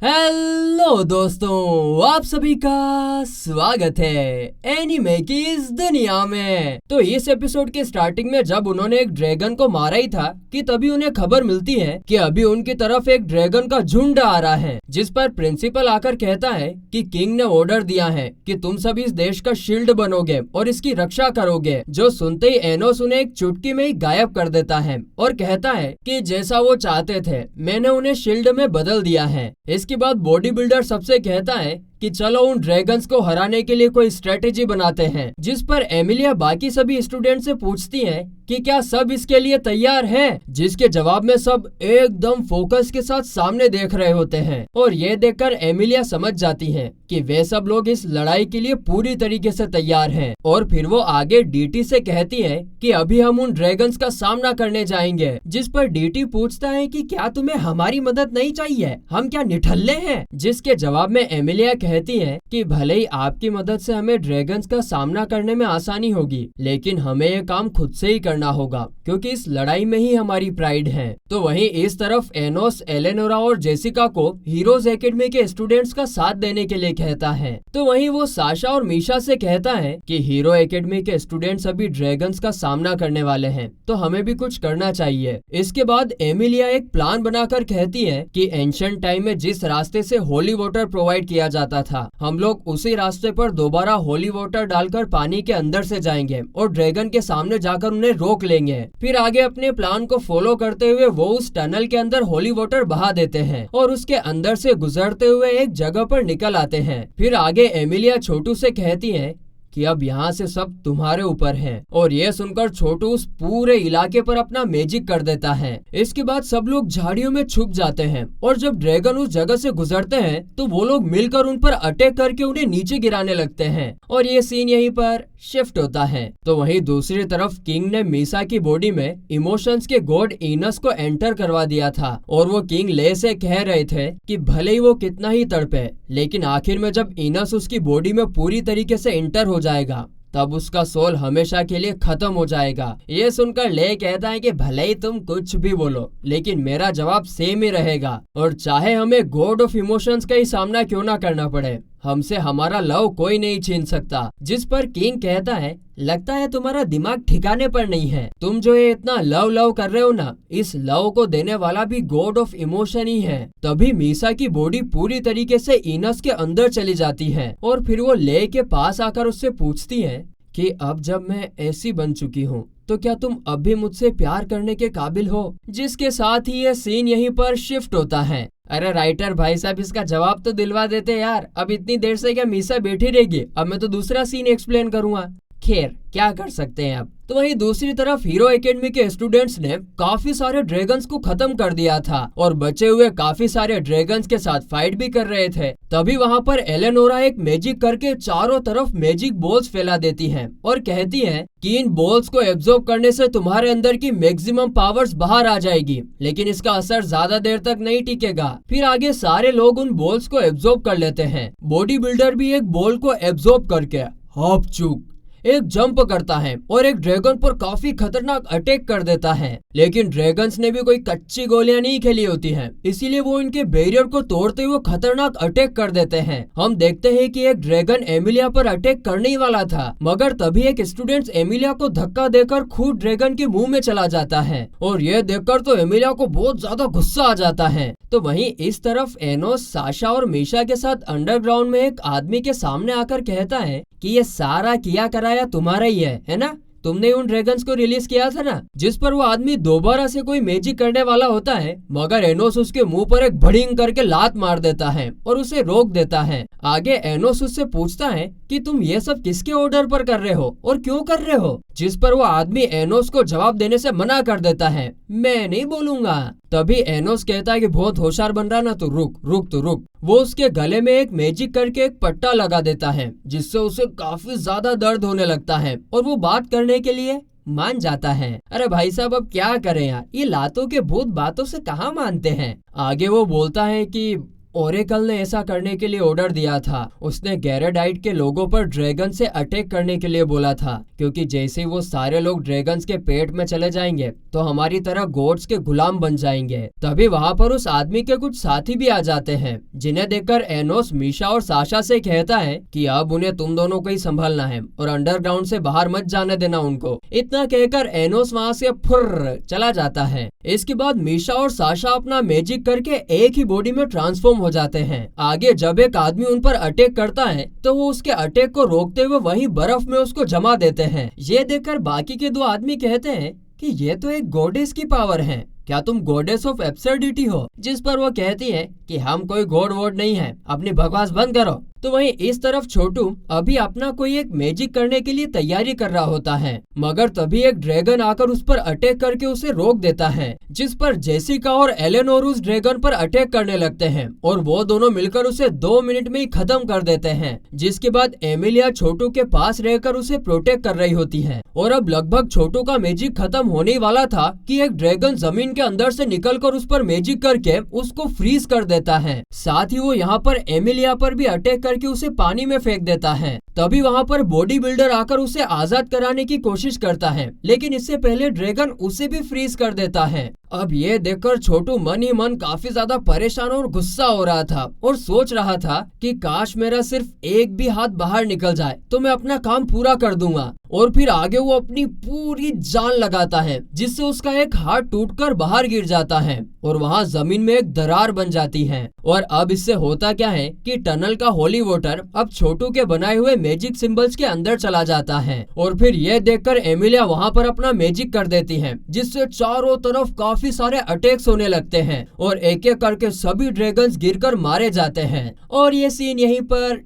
Hello दोस्तों, आप सभी का स्वागत है एनीमे की इस दुनिया में। तो इस एपिसोड के स्टार्टिंग में जब उन्होंने एक ड्रैगन को मारा ही था कि तभी उन्हें खबर मिलती है कि अभी उनकी तरफ एक ड्रैगन का झुंड आ रहा है, जिस पर प्रिंसिपल आकर कहता है कि किंग ने ऑर्डर दिया है कि तुम सभी इस देश का शील्ड बनोगे और इसकी रक्षा करोगे। जो सुनते ही एनोस उन्हें एक चुटकी में ही गायब कर देता है और कहता है कि जैसा वो चाहते थे मैंने उन्हें शील्ड में बदल दिया है। इसके बाद बॉडी बिल्डर सबसे कहता है कि चलो उन ड्रैगन्स को हराने के लिए कोई स्ट्रेटेजी बनाते हैं, जिस पर एमिलिया बाकी सभी स्टूडेंट से पूछती है कि क्या सब इसके लिए तैयार हैं? जिसके जवाब में सब एकदम फोकस के साथ सामने देख रहे होते हैं और ये देखकर एमिलिया समझ जाती है कि वे सब लोग इस लड़ाई के लिए पूरी तरीके से तैयार हैं। और फिर वो आगे डीटी से कहती है कि अभी हम उन ड्रैगन्स का सामना करने जाएंगे, जिस पर डीटी पूछता है कि क्या तुम्हें हमारी मदद नहीं चाहिए, हम क्या निठल्ले हैं? जिसके जवाब में एमिलिया कहती है कि भले ही आपकी मदद से हमें ड्रैगन्स का सामना करने में आसानी होगी, लेकिन हमें ये काम खुद से ही करना होगा क्योंकि इस लड़ाई में ही हमारी प्राइड है। तो वहीं इस तरफ एनोस एलेनोरा और जेसिका को हीरोज एकेडमी के स्टूडेंट्स का साथ देने के लिए कहता है। तो वहीं वो साशा और मीशा से कहता है कि हीरो एकेडमी के स्टूडेंट्स अभी ड्रैगन्स का सामना करने वाले हैं, तो हमें भी कुछ करना चाहिए। इसके बाद एमिलिया एक प्लान बनाकर कहती है कि एंशिएंट टाइम में जिस रास्ते से होली वाटर प्रोवाइड किया जाता था, हम लोग उसी रास्ते पर दोबारा होली वाटर डालकर पानी के अंदर से जाएंगे और ड्रैगन के सामने जाकर उन्हें रोक लेंगे। फिर आगे अपने प्लान को फॉलो करते हुए वो उस टनल के अंदर होली वाटर बहा देते हैं और उसके अंदर से गुजरते हुए एक जगह पर निकल आते हैं। फिर आगे एमिलिया छोटू से कहती है कि अब यहाँ से सब तुम्हारे ऊपर है, और ये सुनकर छोटू उस पूरे इलाके पर अपना मैजिक कर देता है। इसके बाद सब लोग झाड़ियों में छुप जाते हैं और जब ड्रैगन उस जगह से गुजरते हैं तो वो लोग मिलकर उन पर अटैक करके उन्हें नीचे गिराने लगते हैं और ये सीन यहीं पर शिफ्ट होता है। तो वहीं दूसरी तरफ किंग ने मीसा की बॉडी में इमोशंस के गॉड इनस को एंटर करवा दिया था और वो किंग ले से कह रहे थे कि भले ही वो कितना ही तड़पे, लेकिन आखिर में जब इनस उसकी बॉडी में पूरी तरीके से एंटर हो जाएगा तब उसका सोल हमेशा के लिए खत्म हो जाएगा। ये सुनकर ले कहता है कि भले ही तुम कुछ भी बोलो, लेकिन मेरा जवाब सेम ही रहेगा, और चाहे हमें गॉड ऑफ इमोशंस का ही सामना क्यों ना करना पड़े, हमसे हमारा लव कोई नहीं छीन सकता। जिस पर किंग कहता है लगता है तुम्हारा दिमाग ठिकाने पर नहीं है, तुम जो ये इतना लव लव कर रहे हो ना, इस लव को देने वाला भी गॉड ऑफ इमोशन ही है। तभी मीसा की बॉडी पूरी तरीके से इनस के अंदर चली जाती है और फिर वो ले के पास आकर उससे पूछती है कि अब जब मैं ऐसी बन चुकी हूँ तो क्या तुम अब भी मुझसे प्यार करने के काबिल हो? जिसके साथ ही ये सीन यहीं पर शिफ्ट होता है। अरे राइटर भाई साहब, इसका जवाब तो दिलवा देते यार, अब इतनी देर से क्या मीसा बैठी रहेगी? अब मैं तो दूसरा सीन एक्सप्लेन करूंगा। खैर क्या कर सकते हैं अब। तो वहीं दूसरी तरफ हीरो एकेडमी के स्टूडेंट्स ने काफी सारे ड्रैगन्स को खत्म कर दिया था और बचे हुए काफी सारे ड्रैगन्स के साथ फाइट भी कर रहे थे। तभी वहां पर एलेनोरा एक मैजिक करके चारों तरफ मैजिक बॉल्स फैला देती हैं और कहती हैं कि इन बॉल्स को एब्जॉर्ब करने से तुम्हारे अंदर की मैक्सिमम पावर्स बाहर आ जाएगी, लेकिन इसका असर ज्यादा देर तक नहीं टिकेगा। फिर आगे सारे लोग उन बॉल्स को एब्जॉर्ब कर लेते हैं। बॉडी बिल्डर भी एक बॉल को एब्जॉर्ब करके हाफ चूक एक जंप करता है और एक ड्रैगन पर काफी खतरनाक अटैक कर देता है, लेकिन ड्रैगन्स ने भी कोई कच्ची गोलियां नहीं खेली होती हैं, इसीलिए वो इनके बैरियर को तोड़ते हुए खतरनाक अटैक कर देते हैं। हम देखते हैं कि एक ड्रैगन एमिलिया पर अटैक करने ही वाला था, मगर तभी एक स्टूडेंट एमिलिया को धक्का देकर खुद ड्रैगन के मुंह में चला जाता है और यह देखकर तो एमिलिया को बहुत ज्यादा गुस्सा आ जाता है। तो वहीं इस तरफ एनोस साशा और मीशा के साथ अंडरग्राउंड में एक आदमी के सामने आकर कहता है कि ये सारा किया कराया तुम्हारा ही है ना? तुमने उन ड्रैगन्स को रिलीज किया था ना? जिस पर वो आदमी दोबारा से कोई मैजिक करने वाला होता है, मगर एनोस उसके मुंह पर एक भड़िंग करके लात मार देता है और उसे रोक देता है। आगे एनोस उससे पूछता है कि तुम ये सब किसके ऑर्डर पर कर रहे हो और क्यों कर रहे हो? जिस पर वो आदमी एनोस को जवाब देने से मना कर देता है, मैं नहीं बोलूंगा। तभी एनोस कहता है कि बहुत होशियार बन रहा ना, तो रुक। वो उसके गले में एक मैजिक करके एक पट्टा लगा देता है, जिससे उसे काफी ज्यादा दर्द होने लगता है और वो बात करने के लिए मान जाता है। अरे भाई साहब, अब क्या करें यार, ये लातों के भूत बातों से कहाँ मानते हैं। आगे वो बोलता है कि ओरेकल ने ऐसा करने के लिए ऑर्डर दिया था। उसने गैरेडाइट के लोगों पर ड्रैगन से अटैक करने के लिए बोला था, क्योंकि जैसे ही वो सारे लोग ड्रैगन्स के पेट में चले जाएंगे तो हमारी तरह गोड्स के गुलाम बन जाएंगे। तभी वहाँ पर उस आदमी के कुछ साथी भी आ जाते हैं, जिन्हें देखकर एनोस मीशा और साशा से कहता है कि अब उन्हें तुम दोनों को ही संभालना है और अंडरग्राउंड से बाहर मत जाने देना उनको। इतना कहकर एनोस वहाँ से फुर्र चला जाता है। इसके बाद मीशा और साशा अपना मैजिक करके एक ही बॉडी में ट्रांसफॉर्म हो जाते हैं। आगे जब एक आदमी उन पर अटैक करता है तो वो उसके अटैक को रोकते हुए वहीं बर्फ में उसको जमा देते हैं। ये देखकर बाकी के दो आदमी कहते हैं कि ये तो एक गॉडेस की पावर है, क्या तुम गॉडेस ऑफ एब्सर्डिटी हो? जिस पर वो कहती है कि हम कोई गॉड वॉड नहीं है, अपनी बकवास बंद करो। तो वहीं इस तरफ छोटू अभी अपना कोई एक मैजिक करने के लिए तैयारी कर रहा होता है, मगर तभी एक ड्रैगन आकर उस पर अटैक करके उसे रोक देता है, जिस पर जेसिका और एलेनोर उस ड्रैगन पर अटैक करने लगते हैं और वो दोनों मिलकर उसे 2 मिनट में ही खत्म कर देते हैं। जिसके बाद एमिलिया छोटू के पास रहकर उसे प्रोटेक्ट कर रही होती है और अब लगभग छोटू का मैजिक खत्म होने वाला था कि एक ड्रैगन जमीन के अंदर से निकलकर उस पर मैजिक करके उसको फ्रीज कर देता है। साथ ही वो यहाँ पर एमिलिया पर भी अटैक करके उसे पानी में फेंक देता है। तभी वहाँ पर बॉडी बिल्डर आकर उसे आजाद कराने की कोशिश करता है, लेकिन इससे पहले ड्रैगन उसे भी फ्रीज कर देता है। अब ये देखकर छोटू मन ही मन काफी ज्यादा परेशान और गुस्सा हो रहा था और सोच रहा था कि काश मेरा सिर्फ एक भी हाथ बाहर निकल जाए तो मैं अपना काम पूरा कर दूंगा। और फिर आगे वो अपनी पूरी जान लगाता है, जिससे उसका एक हाथ टूटकर बाहर गिर जाता है और वहाँ जमीन में एक दरार बन जाती है। और अब इससे होता क्या है कि टनल का होली वाटर अब छोटू के बनाए हुए मैजिक सिंबल्स के अंदर चला जाता है। और फिर यह देखकर एमिलिया वहाँ पर अपना मैजिक कर देती है, जिससे चारों तरफ काफी सारे अटैक्स होने लगते हैं और एक एक करके सभी ड्रैगन्स गिरकर मारे जाते हैं। और ये सीन यहीं पर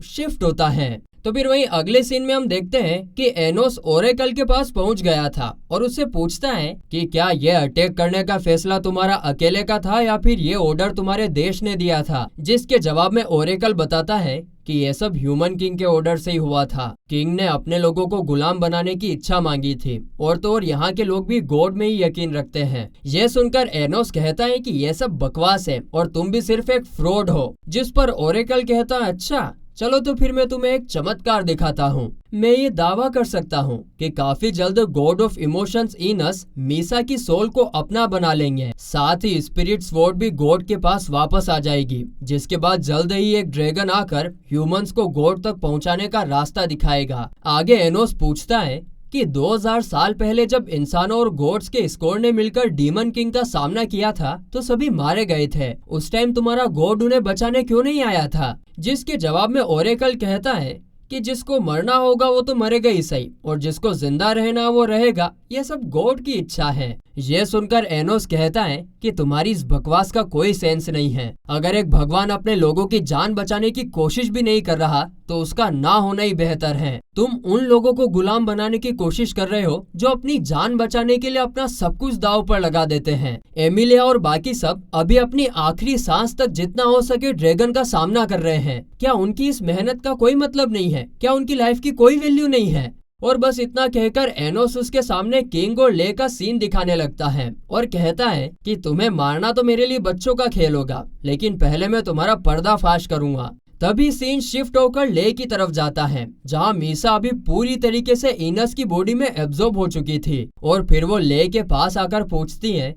शिफ्ट होता है। तो फिर वहीं अगले सीन में हम देखते हैं कि एनोस ओरेकल के पास पहुंच गया था और उससे पूछता है कि क्या ये अटैक करने का फैसला तुम्हारा अकेले का था या फिर ये ऑर्डर तुम्हारे देश ने दिया था? जिसके जवाब में ओरेकल बताता है कि ये सब ह्यूमन किंग के ऑर्डर से ही हुआ था। किंग ने अपने लोगों को गुलाम बनाने की इच्छा मांगी थी और तो और यहाँ के लोग भी गॉड में ही यकीन रखते हैं। ये सुनकर एनोस कहता है कि ये सब बकवास है और तुम भी सिर्फ एक फ्रॉड हो। जिस पर ओरेकल कहता है अच्छा चलो तो फिर मैं तुम्हें एक चमत्कार दिखाता हूँ। मैं ये दावा कर सकता हूँ कि काफी जल्द गॉड ऑफ इमोशंस इनस मीसा की सोल को अपना बना लेंगे। साथ ही स्पिरिट स्वॉर्ड भी गॉड के पास वापस आ जाएगी, जिसके बाद जल्द ही एक ड्रैगन आकर ह्यूमंस को गॉड तक पहुँचाने का रास्ता दिखाएगा। आगे एनोस पूछता है कि 2000 साल पहले जब इंसानों और गॉड्स के स्क्वाड ने मिलकर डीमन किंग का सामना किया था तो सभी मारे गए थे। उस टाइम तुम्हारा गॉड उन्हें बचाने क्यों नहीं आया था? जिसके जवाब में ओरेकल कहता है कि जिसको मरना होगा वो तो मरेगा ही सही और जिसको जिंदा रहना वो रहेगा, ये सब गॉड की इच्छा है। ये सुनकर एनोस कहता है कि तुम्हारी इस बकवास का कोई सेंस नहीं है। अगर एक भगवान अपने लोगों की जान बचाने की कोशिश भी नहीं कर रहा तो उसका ना होना ही बेहतर है। तुम उन लोगों को गुलाम बनाने की कोशिश कर रहे हो जो अपनी जान बचाने के लिए अपना सब कुछ दांव पर लगा देते हैं। एमिलिया और बाकी सब अभी अपनी आखिरी सांस तक जितना हो सके ड्रैगन का सामना कर रहे हैं। क्या उनकी इस मेहनत का कोई मतलब नहीं है? क्या उनकी लाइफ की कोई वैल्यू नहीं है? और बस इतना कहकर एनोस उसके सामने किंग और ले का सीन दिखाने लगता है और कहता है कि तुम्हें मारना तो मेरे लिए बच्चों का खेल होगा, लेकिन पहले मैं तुम्हारा पर्दाफाश करूंगा। तभी सीन शिफ्ट होकर ले की तरफ जाता है, जहां मीसा अभी पूरी तरीके से इनस की बॉडी में एब्जॉर्ब हो चुकी थी। और फिर वो ले के पास आकर पूछती है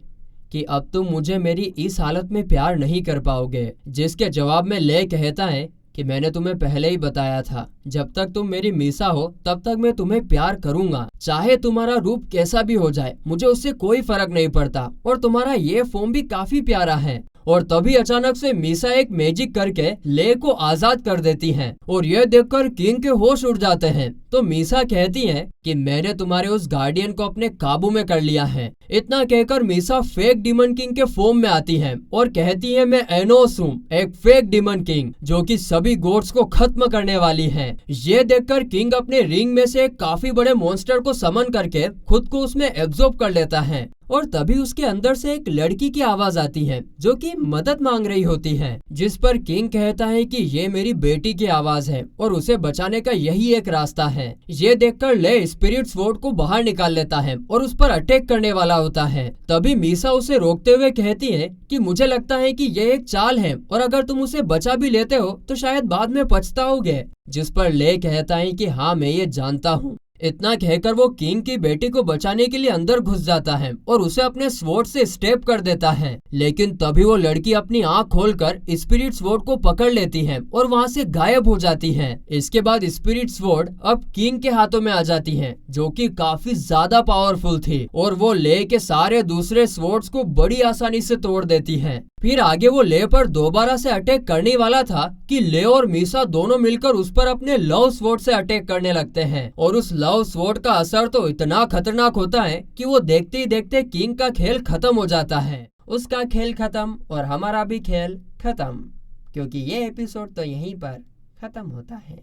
कि अब तुम मुझे मेरी इस हालत में प्यार नहीं कर पाओगे। जिसके जवाब में ले कहता है कि मैंने तुम्हें पहले ही बताया था, जब तक तुम मेरी मीसा हो तब तक मैं तुम्हें प्यार करूंगा, चाहे तुम्हारा रूप कैसा भी हो जाए, मुझे उससे कोई फर्क नहीं पड़ता। और तुम्हारा ये फॉर्म भी काफी प्यारा है। और तभी अचानक से मीसा एक मैजिक करके ले को आजाद कर देती है और यह देखकर किंग के होश उड़ जाते हैं। तो मीसा कहती है कि मैंने तुम्हारे उस गार्डियन को अपने काबू में कर लिया है। इतना कहकर मीसा फेक डीमन किंग के फॉर्म में आती है और कहती है मैं एनोस हूँ, एक फेक डीमन किंग जो कि सभी गॉड्स को खत्म करने वाली है। ये देखकर किंग अपने रिंग में से एक काफी बड़े मॉन्स्टर को समन करके खुद को उसमें एब्जॉर्ब कर लेता है और तभी उसके अंदर से एक लड़की की आवाज आती है जो कि मदद मांग रही होती है, जिस पर किंग कहता है कि ये मेरी बेटी की आवाज है और उसे बचाने का यही एक रास्ता है। ये देखकर ले स्पिरिट स्वॉर्ड को बाहर निकाल लेता है और उस पर अटैक करने वाला होता है। तभी मीसा उसे रोकते हुए कहती है कि मुझे लगता है कि ये एक चाल है और अगर तुम उसे बचा भी लेते हो तो शायद बाद में पछताओगे। जिस पर ले कहता है कि हाँ, मैं ये जानता हूँ। इतना कहकर वो किंग की बेटी को बचाने के लिए अंदर घुस जाता है और उसे अपने स्वॉर्ड से स्टेप कर देता है, लेकिन तभी वो लड़की अपनी आंख खोलकर स्पिरिट स्वॉर्ड को पकड़ लेती है और वहां से गायब हो जाती है। इसके बाद स्पिरिट स्वॉर्ड अब किंग के हाथों में आ जाती है, जो कि काफी ज्यादा पावरफुल थी और वो ले के सारे दूसरे स्वॉर्ड्स को बड़ी आसानी से तोड़ देती है। फिर आगे वो ले पर दोबारा से अटैक करने वाला था कि ले और मीसा दोनों मिलकर उस पर अपने लव स्वॉर्ड से अटैक करने लगते हैं और उस लव स्वॉर्ड का असर तो इतना खतरनाक होता है कि वो देखते ही देखते किंग का खेल खत्म हो जाता है। उसका खेल खत्म और हमारा भी खेल खत्म, क्योंकि ये एपिसोड तो यहीं पर खत्म होता है।